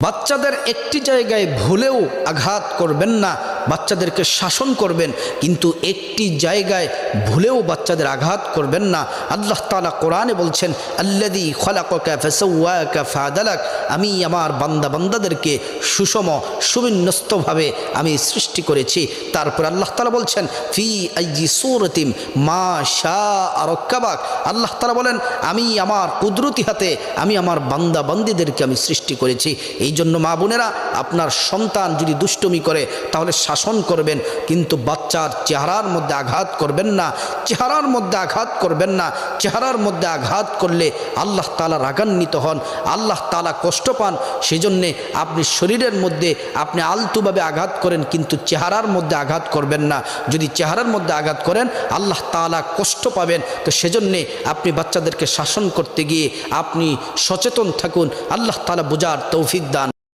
বাচ্চাদের একটি জায়গায় ভুলেও আঘাত করবেন না, বাচ্চাদেরকে শাসন করবেন, কিন্তু একটি জায়গায় ভুলেও বাচ্চাদের আঘাত করবেন না। আল্লাহ তাআলা কোরআনে বলছেন, আল্লাযী খলাকাকা ফাসাওয়াকা ফাআদালাক, আমি আমার বান্দাদেরকে সুষম সুবিন্যস্তভাবে আমি সৃষ্টি করেছি। তারপর আল্লাহ তাআলা বলছেন, ফি আইয়ি সূরাতিম মা শাআ রাক্কাবাক, আল্লাহ তাআলা বলেন আমি আমার কুদরতি হাতে আমি আমার বান্দাদেরকে আমি সৃষ্টি করেছি। এই জন্য মা বোনেরা, আপনার সন্তান যদি দুষ্টুমি করে তাহলে শাসন করবেন, কিন্তু বাচ্চার চেহারার মধ্যে আঘাত করবেন না, চেহারার মধ্যে আঘাত করবেন না। চেহারার মধ্যে আঘাত করলে আল্লাহ তাআলা রাগান্বিত হন, আল্লাহ তাআলা কষ্ট পান। সেজন্যে আপনি শরীরের মধ্যে আপনি আলতুভাবে আঘাত করেন, কিন্তু চেহারার মধ্যে আঘাত করবেন না। যদি চেহারার মধ্যে আঘাত করেন আল্লাহ তাআলা কষ্ট পাবেন। তো সেজন্যে আপনি বাচ্চাদেরকে শাসন করতে গিয়ে আপনি সচেতন থাকুন। আল্লাহ তাআলা বুঝার তৌফিক দান।